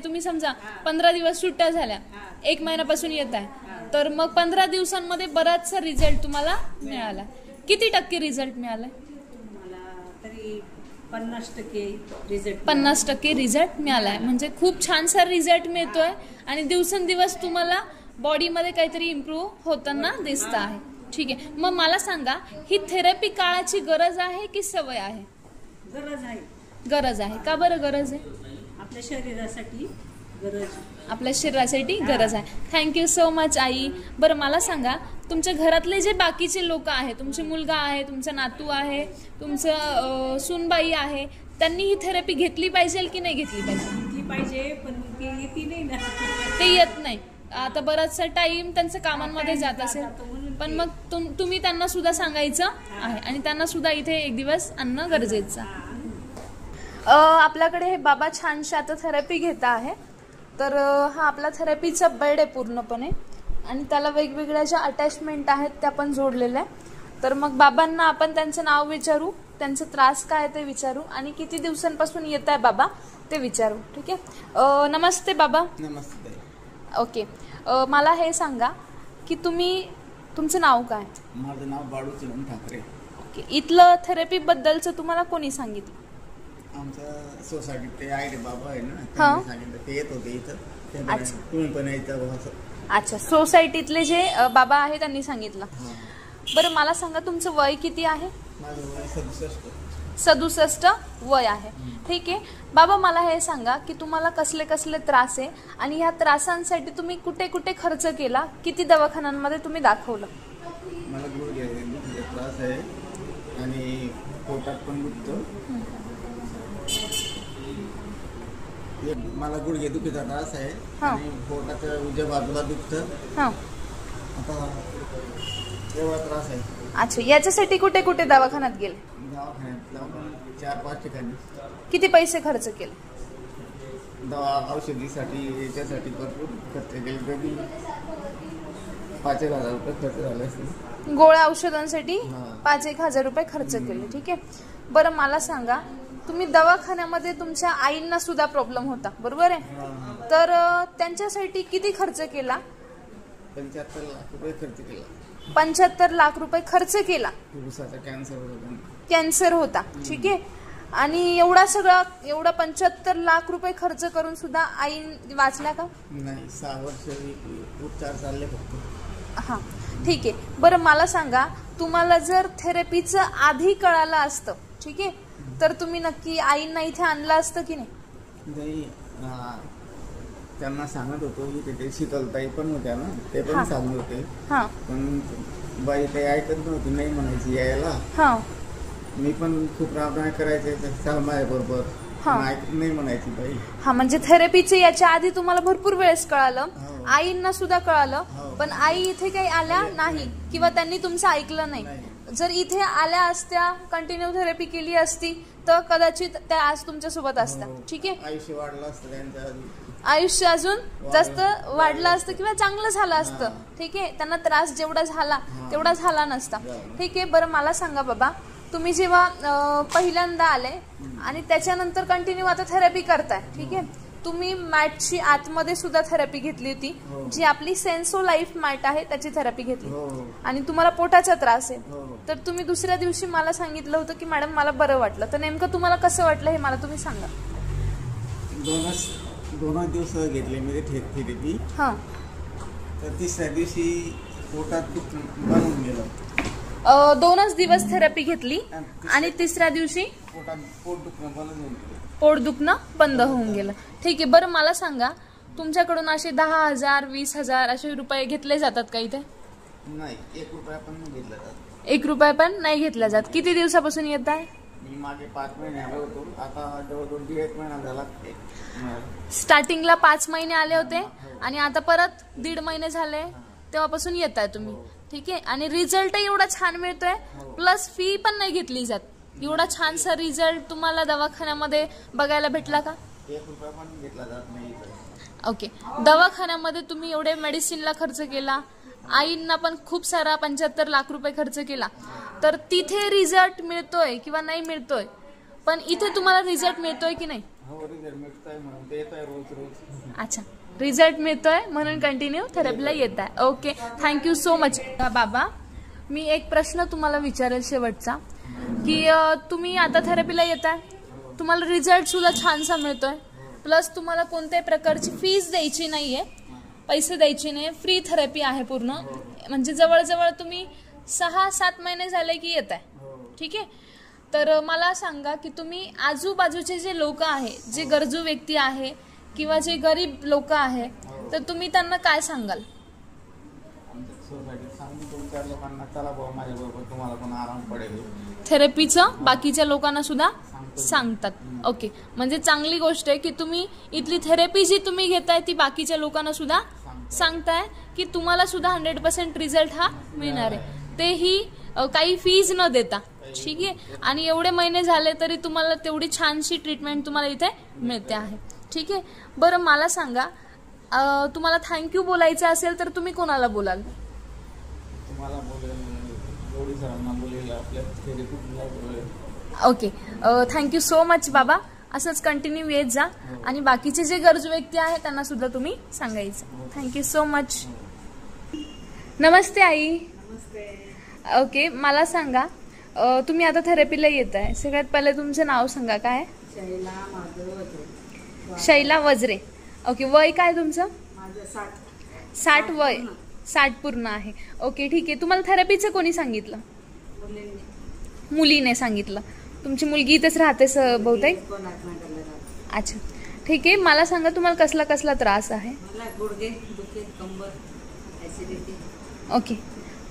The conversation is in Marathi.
तुम्ही समजा 15 दिवस सुट्ट्या झाल्या, 1 महिन्यापासून येत आहे, तर मग 15 दिवसांमध्ये बराचसा रिझल्ट तुम्हाला मिळाला. किती टक्के रिझल्ट मिळालाय? तरी 50% रिझल्ट 50% रिझल्ट मिळालाय. म्हणजे खूप छानसा रिझल्ट मिळतोय आणि दिवसेंदिवस तुम्हाला बॉडीमध्ये काहीतरी इम्प्रूव्ह होताना दिसत आहे. ठीक आहे, मग मला सांगा, ही थेरपी काळाची गरज आहे की सवय आहे? गरज आहे. गरज आहे. का बरं गरज आहे? आपल्या शरीरासाठी गरज. आपल्या शरीरासाठी गरज आहे. Thank you so much I. बरं मला सांगा, तुमच्या घरातले जे बाकीचे लोक आहेत, तुमचे मुलगा आहे, तुमचा नातू आहे, तुमचं सूनबाई आहे, त्यांनी ही थेरपी घेतली पाहिजे की नाही घेतली पाहिजे? घेतली पाहिजे, पण ते येते नाही ना. ते येत नाही. आता बराचसा टाइम त्यांच्या कामांमध्ये जात असेल, पण मग तुम्ही त्यांना सुद्धा सांगायचं आहे आणि त्यांना सुद्धा इथे एक दिवस आणणं गरजेचं आहे. आपल्याकडे हे बाबा छानशी आता थेरपी घेत आहे. तर हा आपला थेरपीचा बेड आहे पूर्णपणे आणि त्याला वेगवेगळ्या ज्या अटॅचमेंट आहेत त्या पण जोडलेल्या आहे. तर मग बाबांना आपण त्यांचं नाव विचारू, त्यांचा त्रास काय आहे ते विचारू आणि किती दिवसांपासून येत आहे बाबा ते विचारू. ठीक आहे. नमस्ते बाबा. नमस्ते. ओके, मला हे सांगा की तुमचं नाव काय? माझं नाव बाळू चलन ठाकरे. ओके, इथलं थेरपी बद्दलचं तुम्हाला कोणी सांगितलं? आमच्या सोसायटीत ते आहे बाबा आहे ना, त्यांनी सांगितलं. ते येत होते इथं. तुम्ही पण यायचं. अच्छा, सोसायटीतले जे बाबा आहे त्यांनी सांगितलं. बरं मला सांगा, तुमचं वय किती आहे? माझं वय 67 वय आहे. ठीक आहे बाबा, मला हे सांगा की तुम्हाला कसले कसले त्रास आहे आणि ह्या त्रासांसाठी तुम्ही कुठे कुठे खर्च केला, किती दवाखान्यांमध्ये तुम्ही दाखवलं? मला गुडघ्याचा त्रास आहे आणि पोटात पण दुखतं. मला गुडघे दुखीचा त्रास आहे आणि पोटाच्या उजव्या बाजूला दुखतं. आता एवढा त्रास आहे. अच्छा, याच्यासाठी कुठे कुठे दवाखान्यात गेले? दवाखान्यात 4-5 ठिकाणी. किती पैसे खर्च केले? दवा औषधीसाठी याच्यासाठी भरपूर खर्च केले. कधी 5,000 रुपये खर्च झाले असतील. गोळ्या औषधांसाठी 5-1 हजार रुपये खर्च केले. ठीक आहे. बरं मला सांगा, तुम्ही दवाखान्यामध्ये तुमच्या आईंना सुद्धा प्रॉब्लेम होता, बरोबर आहे? तर त्यांच्यासाठी किती खर्च केला? 75 लाख रुपये खर्च केला. 75 लाख रुपये खर्च केला. कॅन्सर होता. ठीक आहे. आणि एवढा 75 लाख रुपये खर्च करून सुद्धा आई वाचल्या का? नाही, 6 वर्ष उपचार चालले फक्त. हा, ठीक आहे. बरं मला सांगा, तुम्हाला जर थेरपीचं आधी कळालं असतं, ठीक आहे, तर तुम्ही नक्की आईंना इथे आणलं असतं की नाही? त्यांना सांगत होतो की तिथे शीतलताई पण होत्या ना, ते पण सांगत होते. पण बाई काही ऐकत नव्हती, नाही म्हणायची यायला. मी पण खूप राबराब करायचे, चाल माझ्या बरोबर, नाही म्हणायची बाई. हा, म्हणजे थेरपीचं याच्या आधी तुम्हाला भरपूर वेळेस कळालं, आईंना सुद्धा कळालं, पण आई इथे काही आल्या नाही किंवा त्यांनी तुमचं ऐकलं नाही. जर इथे आल्या असत्या, कंटिन्यू थेरपी केली असती, तर कदाचित त्या आज तुमच्या सोबत असत्या. ठीक आहे. आयुष्य वाढलं असतं त्यांचं, आयुष्य अजून जास्त वाढलं असतं किंवा चांगलं झालं असतं. ठीक आहे. त्यांना त्रास जेवढा झाला तेवढा झाला नसता. ठीक आहे. बरं मला सांगा बाबा, तुम्ही जेव्हा पहिल्यांदा आले आणि त्याच्यानंतर कंटिन्यू आता थेरपी करताय, ठीक आहे, तुम्ही मॅटची आतमध्ये सुद्धा थेरपी घेतली होती, जी आपली सेन्सो लाईफ मॅट आहे त्याची थेरपी घेतली, आणि तुम्हाला पोटाचा त्रास आहे. तर तुम्ही दुसऱ्या दिवशी मला सांगितलं होतं की मॅडम मला बरं वाटलं. तर नेमकं तुम्हाला कसं वाटलं हे मला तुम्ही सांगा. 2 दिवस घेतले मी थेरपी. तर तिसऱ्या दिवशी पोटात बनवून गेलं. 2च दिवस थेरपी घेतली आणि तिसऱ्या दिवशी पोट दुखणं बंद होऊन गेलं. ठीक आहे. बरं मला सांगा, तुमच्याकडून असे 10,000 20,000 असे रुपये घेतले जातात का इथे? नाही, 1 रुपया पण नाही घेतला जात. 1 रुपया पण नाही घेतला जात. किती दिवसापासून येत आहे? मी मागे 5 महिने आलो होतो, आता जवळजवळ 1.5 महिना झाला. स्टार्टिंगला 5 महिने आले होते आणि आता परत 1.5 महिने झाले, तेव्हापासून येत आहे तुम्ही. ठीक आहे. आणि रिझल्ट एवढा छान मिळतोय, प्लस फी पण नाही घेतली जात. एवढा छानसा रिझल्ट तुम्हाला दवाखान्यामध्ये बघायला भेटला का? 1 रुपया पण घेतला जात नाही. ओके. दवाखान्यामध्ये तुम्ही एवढे मेडिसिनला खर्च केला, आईंना पण खूप सारा 75 लाख रुपये खर्च केला, तर तिथे रिझल्ट मिळतोय किंवा नाही मिळतोय, पण इथे तुम्हाला रिझल्ट मिळतोय की नाही? हो रिझल्ट मिळतोय म्हणून ते येतोय रोज रोज. अच्छा, रिझल्ट मिळतोय म्हणून कंटिन्यू थेरपीला येत आहे. Okay, thank you so much. बाबा, मी एक प्रश्न तुम्हाला विचारेल शेवटचा, की तुम्ही आता थेरपीला येत आहे, तुम्हाला रिझल्ट सुद्धा छानसा मिळतोय, प्लस तुम्हाला कोणत्याही प्रकारची फीस द्यायची नाहीये, पैसे द्यायचे नाही, फ्री थेरपी आहे पूर्ण. म्हणजे जवळजवळ तुम्ही 6-7 महिने झाले की येत आहे. ठीक आहे. तर मला सांगा की तुम्ही आजूबाजूचे जे लोक आहे, जे गरजू व्यक्ती आहे किंवा जे गरीब लोक आहे, तर तुम्ही त्यांना काय सांगाल? सोसायटीत सांगून 2-4 लोकांना चला बाबा माझ्याबरोबर, तुम्हाला पण आराम पडेल. थेरपीचं बाकीच्या लोकांना सुद्धा सांगतात. ओके, म्हणजे चांगली गोष्ट आहे की तुम्ही इथली थेरपी जी तुम्ही घेताय ती बाकीच्या लोकांना सुद्धा सांगताय की तुम्हाला सुद्धा 100% रिझल्ट हा मिळणार आहे, तेही काही फीज न देता. ठीक आहे. आणि एवढे महिने झाले तरी तुम्हाला तेवढी छानशी ट्रीटमेंट तुम्हाला इथे मिळते आहे. ठीक आहे. बरं मला सांगा, तुम्हाला थँक्यू बोलायचं असेल तर तुम्ही कोणाला बोलाल? तुम्हाला बोलेल, गौरी सरांना बोलेल, आपल्या थेरपीला बोलेल. ओके, थँक्यू सो मच बाबा. असंच कंटिन्यू येत जा आणि बाकीचे जे गरजू व्यक्ती आहेत त्यांना सुद्धा तुम्ही सांगायचं. Thank you so much. नमस्ते आई. ओके, मला सांगा, तुम्ही आता थेरपीला येत आहे, सगळ्यात पहिले तुमचं नाव सांगा. काय? शैला वज्रे. ओके, वय काय तुमचं? 60 वय. 60 पूर्ण आहे. ओके, ठीक आहे. तुम्हाला थेरपीचं कोणी सांगितलं? मुलीने सांगितलं. तुमची मुलगी इथेच राहते बहुतेक? अच्छा, ठीक आहे. मला सांगा तुम्हाला कसला कसला त्रास आहे? गुडघे दुखी, कंबर, ऍसिडिटी. ओके,